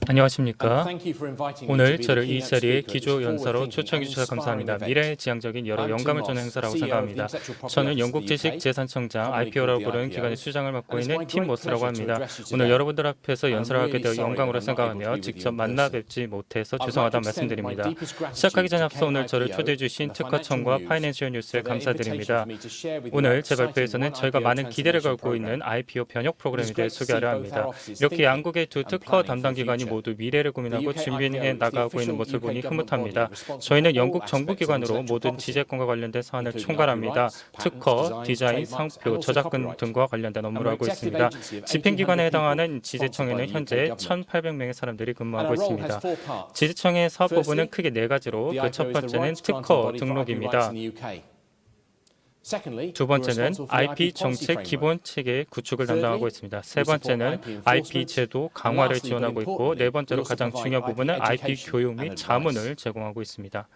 안녕하십니까. 오늘 저를 이 자리에 기조 연사로 초청해 주셔서 감사합니다. 미래에 지향적인 여러 영감을 주는 행사라고 생각합니다. 저는 영국 지식재산청장 IPO라고 부르는 기관의 수장을 맡고 있는 팀 모스라고 합니다. 오늘 여러분들 앞에서 연설을 하게 되어 영광으로 생각하며 직접 만나 뵙지 못해서 죄송하다는 말씀드립니다. 시작하기 전에 앞서 오늘 저를 초대해 주신 특허청과 파이낸셜 뉴스에 감사드립니다. 오늘 제 발표에서는 저희가 많은 기대를 걸고 있는 IPO 변혁 프로그램에 대해 소개하려 합니다. 이렇게 양국의 두 특허 담당 기관이 모두 미래를 고민하고 준비해 나가고 있는 모습을 보니 흐뭇합니다. 저희는 영국 정부기관으로 모든 지재권과 관련된 사안을 총괄합니다. 특허, 디자인, 상표, 저작권 등과 관련된 업무를 하고 있습니다. 집행기관에 해당하는 지재청에는 현재 1,800명의 사람들이 근무하고 있습니다. 지재청의 사업부분은 크게 네 가지로 그 첫 번째는 특허 등록입니다. 두 번째는 IP 정책 기본 체계 구축을 담당하고 있습니다. 세 번째는 IP 제도 강화를 지원하고 있고, 네 번째로 가장 중요한 부분은 IP 교육 및 자문을 제공하고 있습니다.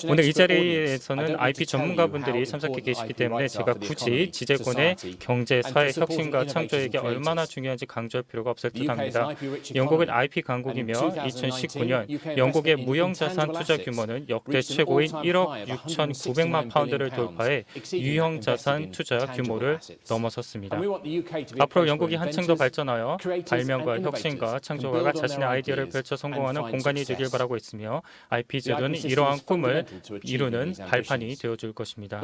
오늘 이 자리에서는 IP 전문가분들이 참석해 계시기 때문에 제가 굳이 지재권의 경제, 사회, 혁신과 창조에게 얼마나 중요한지 강조할 필요가 없을 듯합니다. 영국은 IP 강국이며 2019년 영국의 무형자산 투자 규모는 역대 최고인 1억 6,900만 파운드를 돌파해 유형자산 투자 규모를 넘어섰습니다. 앞으로 영국이 한층 더 발전하여 발명과 혁신과 창조가가 자신의 아이디어를 펼쳐 성공하는 공간이 되길 바라고 있으며, IP 제도는 이러한 꿈을 이루는 발판이 되어줄 것입니다.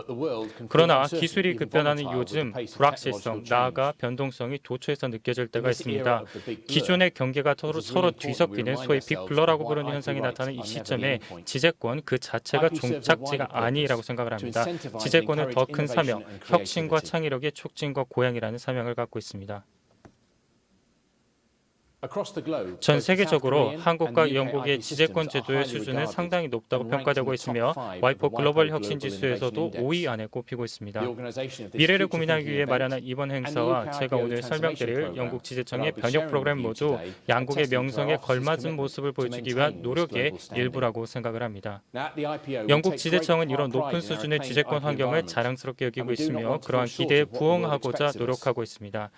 그러나 기술이 급변하는 요즘 불확실성, 나아가 변동성이 도처에서 느껴질 때가 있습니다. 기존의 경계가 서로 뒤섞이는 소위 빅블러라고 부르는 현상이 나타나는 이 시점에 지재권 그 자체가 종착지가 아니라고 생각을 합니다. 지재권은 더 큰 사명, 혁신과 창의력의 촉진과 고양이라는 사명을 갖고 있습니다. 전 세계적으로 한국과 영국의 지재권 제도의 수준은 상당히 높다고 평가되고 있으며, 와이포 글로벌 혁신 지수에서도 5위 안에 꼽히고 있습니다. 미래를 고민하기 위해 마련한 이번 행사와 제가 오늘 설명드릴 영국 지재청의 변혁 프로그램 모두 양국의 명성에 걸맞은 모습을 보여주기 위한 노력의 일부라고 생각을 합니다. 영국 지재청은 이런 높은 수준의 지재권 환경을 자랑스럽게 여기고 있으며, 그러한 기대에 부응하고자 노력하고 있습니다.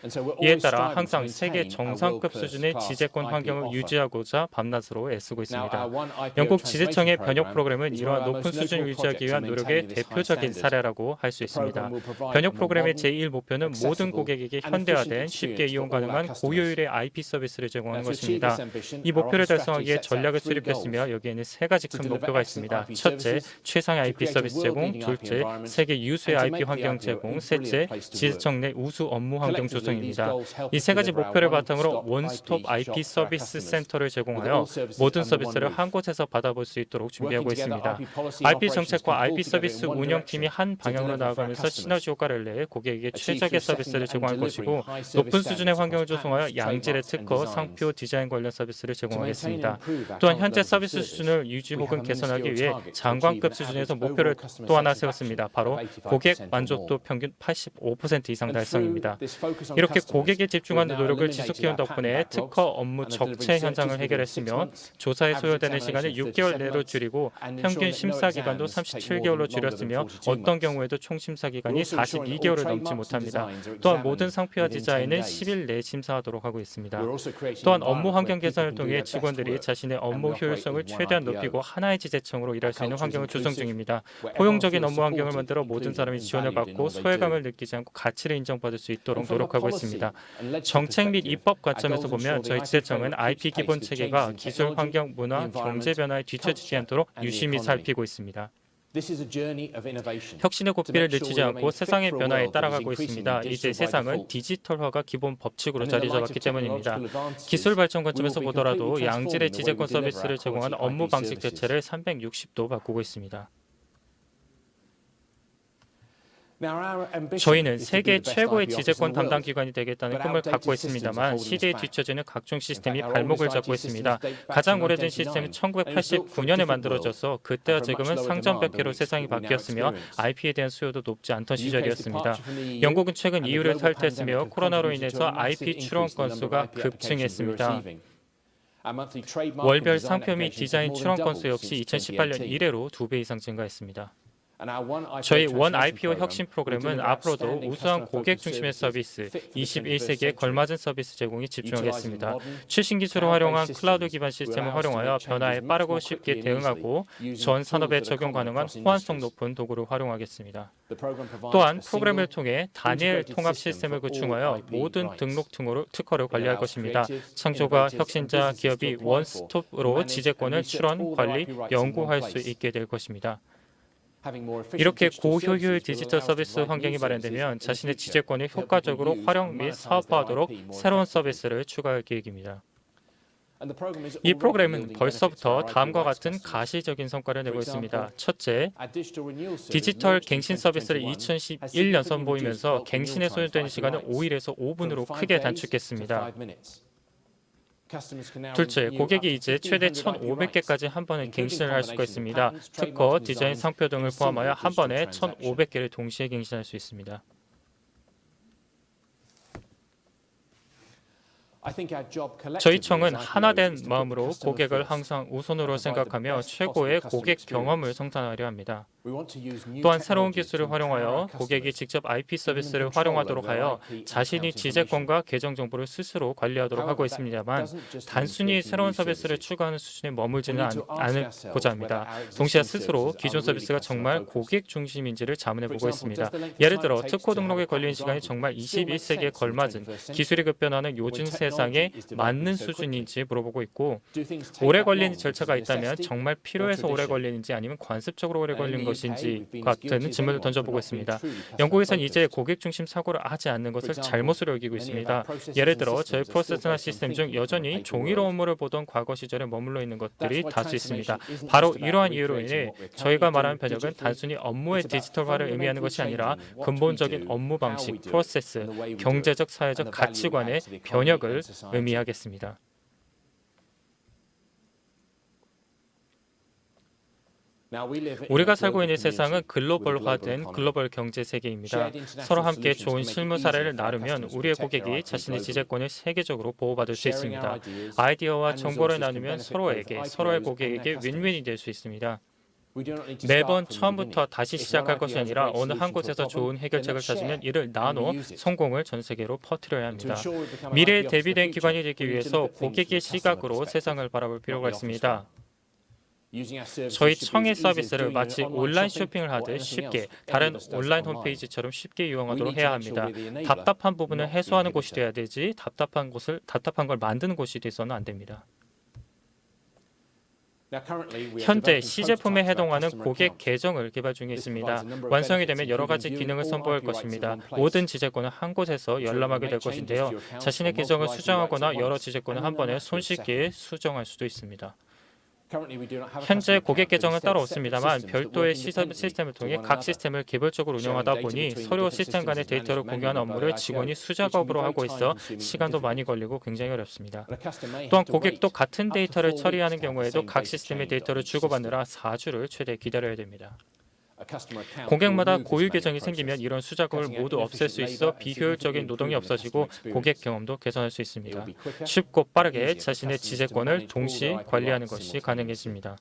이에 따라 항상 세계 정상급 수준의 지재권 환경을 유지하고자 밤낮으로 애쓰고 있습니다. 영국 지재청의 변혁 프로그램은 이러한 높은 수준을 유지하기 위한 노력의 대표적인 사례라고 할 수 있습니다. 변혁 프로그램의 제1 목표는 모든 고객에게 현대화된 쉽게 이용 가능한 고효율의 IP 서비스를 제공하는 것입니다. 이 목표를 달성하기 위해 전략을 수립했으며, 여기에는 세 가지 큰 목표가 있습니다. 첫째, 최상의 IP 서비스 제공, 둘째, 세계 유수의 IP 환경 제공, 셋째, 지재청 내 우수 업무 환경 조성입니다. 이 세 가지 목표를 바탕으로 원스톱 IP 서비스 센터를 제공하여 모든 서비스를 한 곳에서 받아볼 수 있도록 준비하고 있습니다. IP 정책과 IP 서비스 운영팀이 한 방향으로 나아가면서 시너지 효과를 내 고객에게 최적의 서비스를 제공할 것이고, 높은 수준의 환경을 조성하여 양질의 특허, 상표, 디자인 관련 서비스를 제공하겠습니다. 또한 현재 서비스 수준을 유지 혹은 개선하기 위해 장관급 수준에서 목표를 또 하나 세웠습니다. 바로 고객 만족도 평균 85% 이상 달성입니다. 이렇게 고객에 집중하는 노력을 지속해온 덕분에 특허 업무 적체 현상을 해결했으며, 조사에 소요되는 시간을 6개월 내로 줄이고 평균 심사 기간도 37개월로 줄였으며, 어떤 경우에도 총 심사 기간이 42개월을 넘지 못합니다. 또한 모든 상표와 디자인은 10일 내에 심사하도록 하고 있습니다. 또한 업무 환경 개선을 통해 직원들이 자신의 업무 효율성을 최대한 높이고 하나의 지재청으로 일할 수 있는 환경을 조성 중입니다. 포용적인 업무 환경을 만들어 모든 사람이 지원을 받고 소외감을 느끼지 않고 가치를 인정받을 수 있도록 노력하고 있습니다. 정책 및 입법 관점에서 보면 저희 지재청은 IP 기본 체계가 기술, 환경, 문화, 경제 변화에 뒤처지지 않도록 유심히 살피고 있습니다. 혁신의 고삐를 늦추지 않고 세상의 변화에 따라가고 있습니다. 이제 세상은 디지털화가 기본 법칙으로 자리 잡았기 때문입니다. 기술 발전 관점에서 보더라도 양질의 지재권 서비스를 제공하는 업무 방식 자체를 360도 바꾸고 있습니다. 저희는 세계 최고의 지재권 담당 기관이 되겠다는 꿈을 갖고 있습니다만, 시대에 뒤처지는 각종 시스템이 발목을 잡고 있습니다. 가장 오래된 시스템은 1989년에 만들어져서 그때와 지금은 상전벽해로 세상이 바뀌었으며, IP에 대한 수요도 높지 않던 시절이었습니다. 영국은 최근 EU를 탈퇴했으며 코로나로 인해서 IP 출원 건수가 급증했습니다. 월별 상표 및 디자인 출원 건수 역시 2018년 이래로 2배 이상 증가했습니다. 저희 원 IPO 혁신 프로그램은 앞으로도 우수한 고객 중심의 서비스, 21세기에 걸맞은 서비스 제공에 집중하겠습니다. 최신 기술을 활용한 클라우드 기반 시스템을 활용하여 변화에 빠르고 쉽게 대응하고 전 산업에 적용 가능한 호환성 높은 도구를 활용하겠습니다. 또한 프로그램을 통해 다니엘 통합 시스템을 구축하여 모든 등록 특허를 관리할 것입니다. 창조가 혁신자 기업이 원스톱으로 지재권을 출원, 관리, 연구할 수 있게 될 것입니다. 이렇게 고효율 디지털 서비스 환경이 마련되면 자신의 지재권을 효과적으로 활용 및 사업화하도록 새로운 서비스를 추가할 계획입니다. 이 프로그램은 벌써부터 다음과 같은 가시적인 성과를 내고 있습니다. 첫째, 디지털 갱신 서비스를 2011년 선보이면서 갱신에 소요되는 시간을 5일에서 5분으로 크게 단축했습니다. 둘째, 고객이 이제 최대 1,500개까지 한 번에 갱신을 할 수가 있습니다. 특허, 디자인, 상표 등을 포함하여 한 번에 1,500개를 동시에 갱신할 수 있습니다. 저희 청은 하나된 마음으로 고객을 항상 우선으로 생각하며 최고의 고객 경험을 성탄하려 합니다. 또한 새로운 기술을 활용하여 고객이 직접 IP 서비스를 활용하도록 하여 자신이 지재권과 계정 정보를 스스로 관리하도록 하고 있습니다만 단순히 새로운 서비스를 추가하는 수준에 머물지는 않고자 합니다. 동시에 스스로 기존 서비스가 정말 고객 중심인지를 자문해보고 있습니다. 예를 들어 특허 등록에 걸리는 시간이 정말 21세기에 걸맞은 기술이 급변하는 요즘 세상에 맞는 수준인지 물어보고 있고 오래 걸리는 절차가 있다면 정말 필요해서 오래 걸리는지 아니면 관습적으로 오래 걸린 것인지 같은 질문을 던져보고 있습니다. 영국에선 이제 고객 중심 사고를 하지 않는 것을 잘못으로 여기고 있습니다. 예를 들어 저희 프로세스나 시스템 중 여전히 종이로 업무를 보던 과거 시절에 머물러 있는 것들이 다수 있습니다. 바로 이러한 이유로 인해 저희가 말하는 변혁은 단순히 업무의 디지털화를 의미하는 것이 아니라 근본적인 업무 방식, 프로세스, 경제적, 사회적 가치관의 변혁을 의미하겠습니다. 우리가 살고 있는 세상은 글로벌화된 글로벌 경제 세계입니다. 서로 함께 좋은 실무 사례를 나누면 우리의 고객이 자신의 지재권을 세계적으로 보호받을 수 있습니다. 아이디어와 정보를 나누면 서로의 고객에게 윈윈이 될 수 있습니다. 매번 처음부터 다시 시작할 것이 아니라 어느 한 곳에서 좋은 해결책을 찾으면 이를 나눠 성공을 전 세계로 퍼뜨려야 합니다. 미래에 대비된 기관이 되기 위해서 고객의 시각으로 세상을 바라볼 필요가 있습니다. 저희 청의 서비스를 마치 온라인 쇼핑을 하듯 쉽게 다른 온라인 홈페이지처럼 쉽게 이용하도록 해야 합니다. 답답한 부분을 해소하는 곳이 돼야 되지 답답한 걸 만드는 곳이 돼서는 안 됩니다. 현재 시제품에 해당하는 고객 계정을 개발 중에 있습니다. 완성이 되면 여러 가지 기능을 선보일 것입니다. 모든 지재권은 한 곳에서 열람하게 될 것인데요. 자신의 계정을 수정하거나 여러 지재권을 한 번에 손쉽게 수정할 수도 있습니다. 현재 고객 계정은 따로 없습니다만 별도의 시스템을 통해 각 시스템을 개별적으로 운영하다 보니 서로 시스템 간의 데이터를 공유하는 업무를 직원이 수작업으로 하고 있어 시간도 많이 걸리고 굉장히 어렵습니다. 또한 고객도 같은 데이터를 처리하는 경우에도 각 시스템의 데이터를 주고받느라 4주를 최대 기다려야 됩니다. 고객마다 고유 계정이 생기면 이런 수작업을 모두 없앨 수 있어 비효율적인 노동이 없어지고 고객 경험도 개선할 수 있습니다. 쉽고 빠르게 자신의 지재권을 동시에 관리하는 것이 가능해집니다.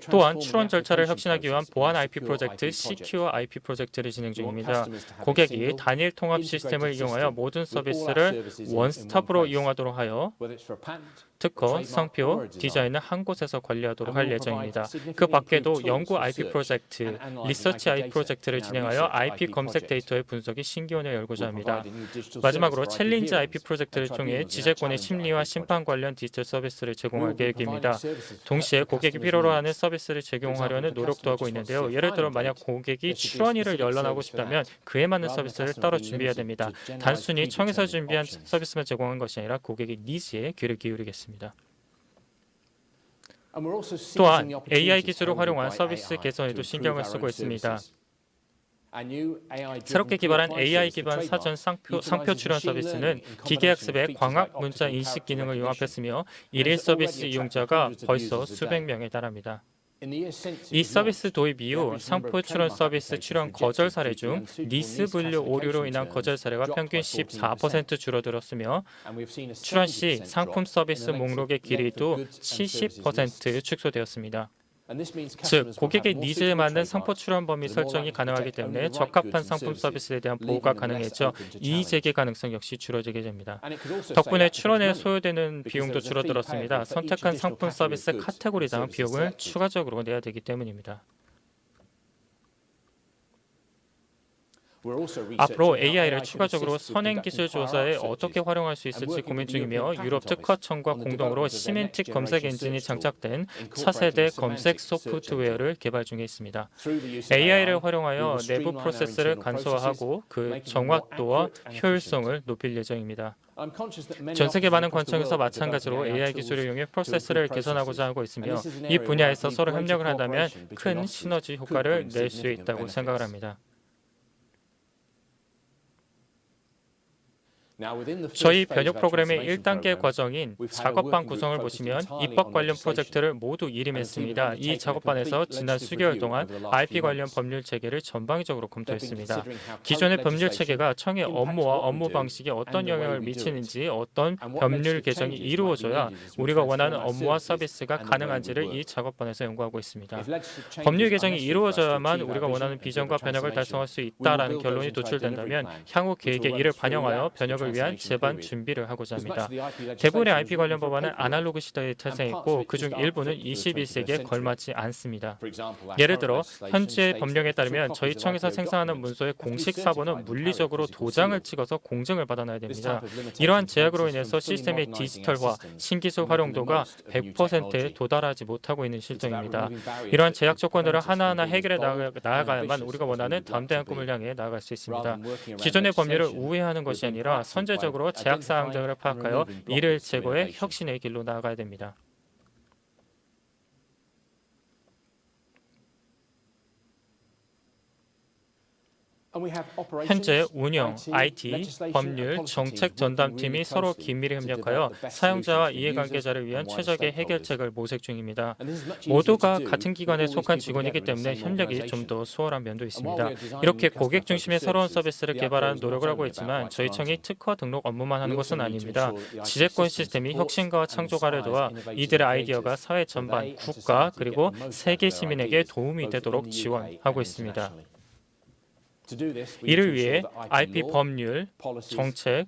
또한 출원 절차를 혁신하기 위한 보안 IP 프로젝트 Secure IP 프로젝트를 진행 중입니다. 고객이 단일 통합 시스템을 이용하여 모든 서비스를 원스톱으로 이용하도록 하여 특허, 상표, 디자인을 한 곳에서 관리하도록 할 예정입니다. 그 밖에도 연구 IP 프로젝트, 리서치 IP 프로젝트를 진행하여 IP 검색 데이터의 분석이 신기원을 열고자 합니다. 마지막으로 챌린지 IP 프로젝트를 통해 지재권의 심리와 심판 관련 디지털 서비스를 제공할 계획입니다. 동시에 고객이 필요로 하는 서비스를 제공하려는 노력도 하고 있는데요. 예를 들어 만약 고객이 출원일을 열람하고 싶다면 그에 맞는 서비스를 따로 준비해야 됩니다. 단순히 청에서 준비한 서비스만 제공한 것이 아니라 고객의 니즈에 귀를 기울이겠습니다. 또한 AI 기술을 활용한 서비스 개선에도 신경을 쓰고 있습니다. 새롭게 개발한 AI 기반 사전 상표 출원 서비스는 기계학습의 광학 문자 인식 기능을 융합했으며 일일 서비스 이용자가 벌써 수백 명에 달합니다. 이 서비스 도입 이후 상표 출원 서비스 출원 거절 사례 중 니스 분류 오류로 인한 거절 사례가 평균 14% 줄어들었으며 출원 시 상품 서비스 목록의 길이도 70% 축소되었습니다. 즉, 고객의 니즈에 맞는 상표 출원 범위 설정이 가능하기 때문에 적합한 상품 서비스에 대한 보호가 가능해져 이의 제기 가능성 역시 줄어들게 됩니다. 덕분에 출원에 소요되는 비용도 줄어들었습니다. 선택한 상품 서비스 카테고리당 비용을 추가적으로 내야 되기 때문입니다. 앞으로 AI를 추가적으로 선행기술 조사에 어떻게 활용할 수 있을지 고민 중이며 유럽 특허청과 공동으로 시멘틱 검색 엔진이 장착된 차세대 검색 소프트웨어를 개발 중에 있습니다. AI를 활용하여 내부 프로세스를 간소화하고 그 정확도와 효율성을 높일 예정입니다. 전 세계 많은 관청에서 마찬가지로 AI 기술을 이용해 프로세스를 개선하고자 하고 있으며 이 분야에서 서로 협력을 한다면 큰 시너지 효과를 낼 수 있다고 생각을 합니다. 저희 변육 프로그램의 1단계 과정인 작업반 구성을 보시면 입법 관련 프로젝트를 모두 일임했습니다. 이 작업반에서 지난 수개월 동안 IP 관련 법률 체계를 전방위적으로 검토했습니다. 기존의 법률 체계가 청의 업무와 업무 방식에 어떤 영향을 미치는지, 어떤 법률 개정이 이루어져야 우리가 원하는 업무와 서비스가 가능한지를 이 작업반에서 연구하고 있습니다. 법률 개정이 이루어져야만 우리가 원하는 비전과 변혁을 달성할 수 있다라는 결론이 도출된다면 향후 계획에 이를 반영하여 변혁을 위한 제반 준비를 하고자 합니다. 대부분의 IP 관련 법안은 아날로그 시대에 탄생했고 그중 일부는 21세기에 걸맞지 않습니다. 예를 들어 현재 법령에 따르면 저희 청에서 생산하는 문서의 공식 사본은 물리적으로 도장을 찍어서 공증을 받아놔야 됩니다. 이러한 제약으로 인해서 시스템의 디지털화, 신기술 활용도가 100%에 도달하지 못하고 있는 실정입니다. 이러한 제약 조건들을 하나하나 해결해 나아가야만 우리가 원하는 담대한 꿈을 향해 나아갈 수 있습니다. 기존의 법률을 우회하는 것이 아니라 선제적으로 제약사항 등을 파악하여 이를 제거해 혁신의 길로 나아가야 됩니다. 현재 운영, IT, 법률, 정책 전담팀이 서로 긴밀히 협력하여 사용자와 이해관계자를 위한 최적의 해결책을 모색 중입니다. 모두가 같은 기관에 속한 직원이기 때문에 협력이 좀 더 수월한 면도 있습니다. 이렇게 고객 중심의 새로운 서비스를 개발하는 노력을 하고 있지만 저희 청이 특허 등록 업무만 하는 것은 아닙니다. 지재권 시스템이 혁신과 창조가를 도와 이들의 아이디어가 사회 전반, 국가 그리고 세계 시민에게 도움이 되도록 지원하고 있습니다. 이를 위해 IP 법률, 정책,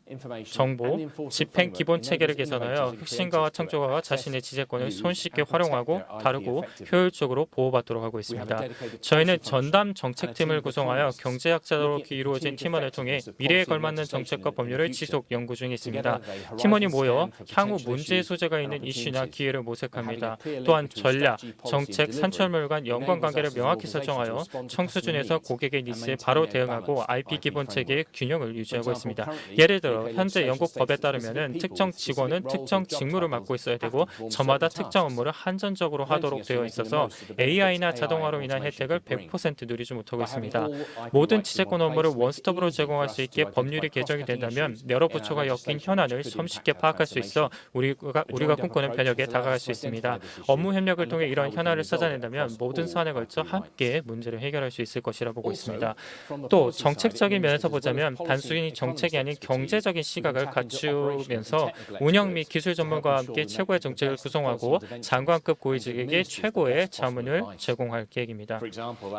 정보, 집행 기본 체계를 개선하여 혁신가와 창조가가 자신의 지재권을 손쉽게 활용하고 다루고 효율적으로 보호받도록 하고 있습니다. 저희는 전담 정책팀을 구성하여 경제학자로 이루어진 팀원을 통해 미래에 걸맞는 정책과 법률을 지속 연구 중에 있습니다. 팀원이 모여 향후 문제의 소재가 있는 이슈나 기회를 모색합니다. 또한 전략, 정책, 산출물 간 연관관계를 명확히 설정하여 청 수준에서 고객의 니즈에 바로 대응하고 IP 기본 체계의 균형을 유지하고 있습니다. 예를 들어 현재 영국 법에 따르면 특정 직원은 특정 직무를 맡고 있어야 되고 저마다 특정 업무를 한정적으로 하도록 되어 있어서 AI나 자동화로 인한 혜택을 100% 누리지 못하고 있습니다. 모든 지재권 업무를 원스톱으로 제공할 수 있게 법률이 개정이 된다면 여러 부처가 엮인 현안을 손쉽게 파악할 수 있어 우리가 꿈꾸는 변혁에 다가갈 수 있습니다. 업무 협력을 통해 이런 현안을 찾아낸다면 모든 사안에 걸쳐 함께 문제를 해결할 수 있을 것이라 보고 있습니다. 또 정책적인 면에서 보자면 단순히 정책이 아닌 경제적인 시각을 갖추면서 운영 및 기술 전문가와 함께 최고의 정책을 구성하고 장관급 고위직에게 최고의 자문을 제공할 계획입니다.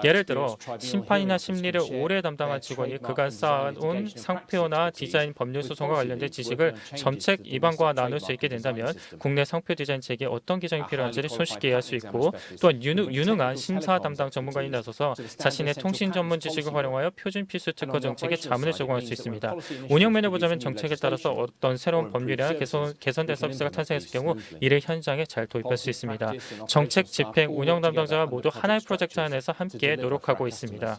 예를 들어 심판이나 심리를 오래 담당한 직원이 그간 쌓아온 상표나 디자인 법률 소송과 관련된 지식을 정책 입안과 나눌 수 있게 된다면 국내 상표 디자인 체계에 어떤 개정이 필요한지를 손쉽게 이해할 수 있고 또한 유능한 심사 담당 전문가이 나서서 자신의 통신 전문 지식을 활용하여 표준 필수 특허 정책에 자문을 제공할 수 있습니다. 운영 면을 보자면 정책에 따라서 어떤 새로운 법률이나 개선된 서비스가 탄생했을 경우 이를 현장에 잘 도입할 수 있습니다. 정책, 집행, 운영 담당자가 모두 하나의 프로젝트 안에서 함께 노력하고 있습니다.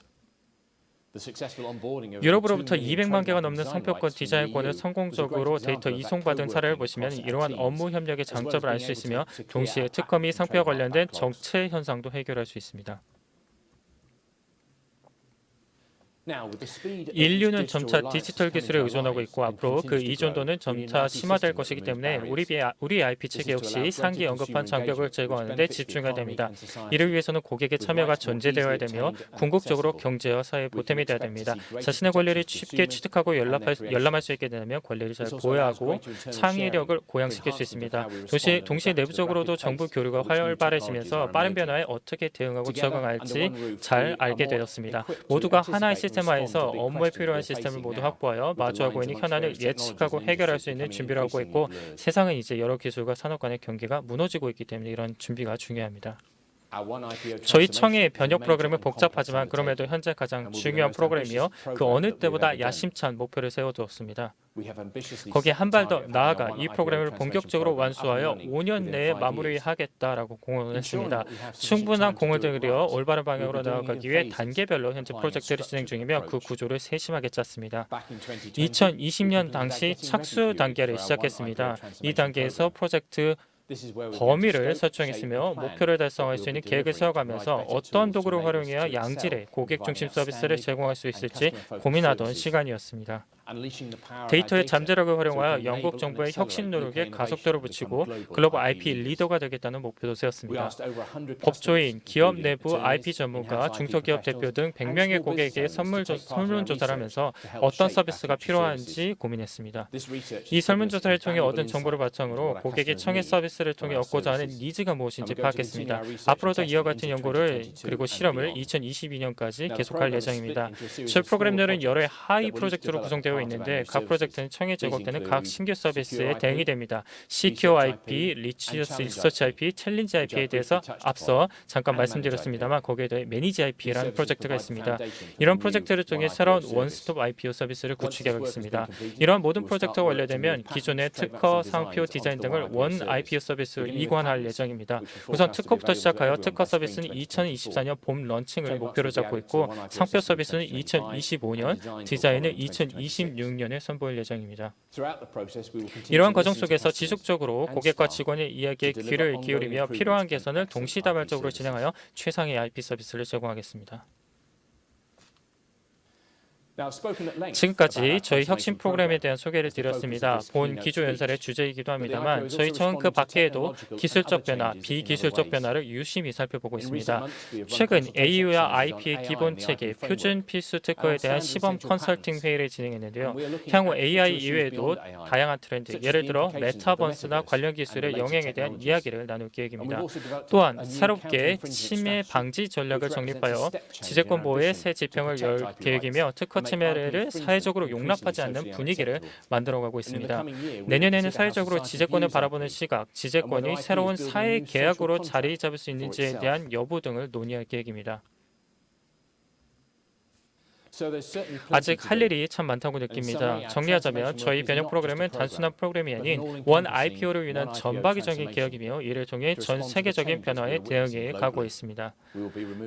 유럽으로부터 200만 개가 넘는 상표권 디자인권을 성공적으로 데이터 이송받은 사례를 보시면 이러한 업무 협력의 장점을 알 수 있으며 동시에 특허 및 상표와 관련된 정체 현상도 해결할 수 있습니다. 인류는 점차 디지털 기술에 의존하고 있고 앞으로 그 의존도는 점차 심화될 것이기 때문에 우리 IP 체계 역시 상기 언급한 장벽을 제거하는 데 집중해야 됩니다. 이를 위해서는 고객의 참여가 전제되어야 되며 궁극적으로 경제와 사회의 보탬이 되어야 됩니다. 자신의 권리를 쉽게 취득하고 열람할 수 있게 되면 권리를 잘 보호하고 창의력을 고양시킬 수 있습니다. 동시에 내부적으로도 정부 교류가 활발해지면서 빠른 변화에 어떻게 대응하고 적응할지 잘 알게 되었습니다. 모두가 하나의 시스템화에서 업무에 필요한 시스템을 모두 확보하여 마주하고 있는 현안을 예측하고 해결할 수 있는 준비를 하고 있고 세상은 이제 여러 기술과 산업 간의 경계가 무너지고 있기 때문에 이런 준비가 중요합니다. 저희 청의 변혁 프로그램은 복잡하지만 그럼에도 현재 가장 중요한 프로그램이며 그 어느 때보다 야심찬 목표를 세워두었습니다. 거기에 한 발 더 나아가 이 프로그램을 본격적으로 완수하여 5년 내에 마무리하겠다라고 공언을 했습니다. 충분한 공을 들여 올바른 방향으로 나아가기 위해 단계별로 현재 프로젝트를 진행 중이며 그 구조를 세심하게 짰습니다. 2020년 당시 착수 단계를 시작했습니다. 이 단계에서 프로젝트 범위를 설정했으며 목표를 달성할 수 있는 계획을 세워가면서 어떤 도구를 활용해야 양질의 고객 중심 서비스를 제공할 수 있을지 고민하던 시간이었습니다. 데이터의 잠재력을 활용하여 영국 정부의 혁신 노력에 가속도를 붙이고 글로벌 IP 리더가 되겠다는 목표도 세웠습니다. 법조인, 기업 내부 IP 전문가, 중소기업 대표 등 100명의 고객에게 설문조사를 하면서 어떤 서비스가 필요한지 고민했습니다. 이 설문조사를 통해 얻은 정보를 바탕으로 고객의 청해 서비스를 통해 얻고자 하는 니즈가 무엇인지 파악했습니다. 앞으로도 이와 같은 연구를 그리고 실험을 2022년까지 계속할 예정입니다. 저희 프로그램들은 여러 하이 프로젝트로 구성되어 있는데 각 프로젝트는 청해 제공되는 각 신규 서비스에 대응이 됩니다. CQ IP, 리치어스 리서치 IP, 챌린지 IP에 대해서 앞서 잠깐 말씀드렸습니다만 거기에 더해 매니지 IP라는 프로젝트가 있습니다. 이런 프로젝트를 통해 새로운 원스톱 IPO 서비스를 구축하겠습니다. 이러한 모든 프로젝트가 완료되면 기존의 특허, 상표, 디자인 등을 원 IPO 서비스로 이관할 예정입니다. 우선 특허부터 시작하여 특허 서비스는 2024년 봄 런칭을 목표로 잡고 있고 상표 서비스는 2025년, 디자인은 2026년에 선보일 예정입니다. 이러한 과정 속에서 지속적으로 고객과 직원의 이야기에 귀를 기울이며 필요한 개선을 동시다발적으로 진행하여 최상의 IP 서비스를 제공하겠습니다. 지금까지 저희 혁신 프로그램에 대한 소개를 드렸습니다. 본 기조연설의 주제이기도 합니다만 저희 청은 그 밖에도 기술적 변화, 비기술적 변화를 유심히 살펴보고 있습니다. 최근 AU와 IP의 기본 체계, 표준 필수 특허에 대한 시범 컨설팅 회의를 진행했는데요. 향후 AI 이외에도 다양한 트렌드, 예를 들어 메타버스나 관련 기술의 영향에 대한 이야기를 나눌 계획입니다. 또한 새롭게 침해 방지 전략을 정립하여 지재권 보호의 새 지평을 열 계획이며 특허 침해를 사회적으로 용납하지 않는 분위기를 만들어가고 있습니다. 내년에는 사회적으로 지재권을 바라보는 시각, 지재권이 새로운 사회 계약으로 자리 잡을 수 있는지에 대한 여부 등을 논의할 계획입니다. 아직 할 일이 참 많다고 느낍니다. 정리하자면 저희 변형 프로그램은 단순한 프로그램이 아닌 원 IPO를 위한 전방위적인 개혁이며 이를 통해 전 세계적인 변화에 대응해 가고 있습니다.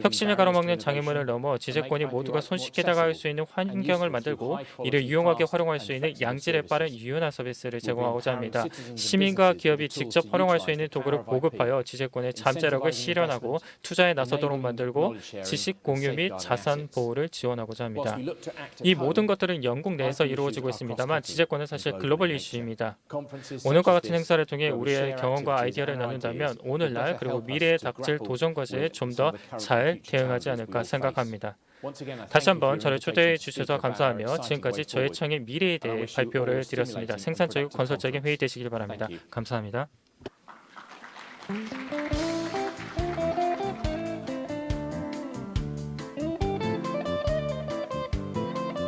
혁신을 가로막는 장애물을 넘어 지재권이 모두가 손쉽게 다가갈 수 있는 환경을 만들고 이를 유용하게 활용할 수 있는 양질의 빠른 유연한 서비스를 제공하고자 합니다. 시민과 기업이 직접 활용할 수 있는 도구를 보급하여 지재권의 잠재력을 실현하고 투자에 나서도록 만들고 지식 공유 및 자산 보호를 지원하고자 합니다. 이 모든 것들은 영국 내에서 이루어지고 있습니다만 지재권은 사실 글로벌 이슈입니다. 오늘과 같은 행사를 통해 우리의 경험과 아이디어를 나눈다면 오늘날 그리고 미래에 닥칠 도전 과제에 좀 더 잘 대응하지 않을까 생각합니다. 다시 한번 저를 초대해 주셔서 감사하며 지금까지 저의 청의 미래에 대해 발표를 드렸습니다. 생산적이고 건설적인 회의 되시길 바랍니다. 감사합니다.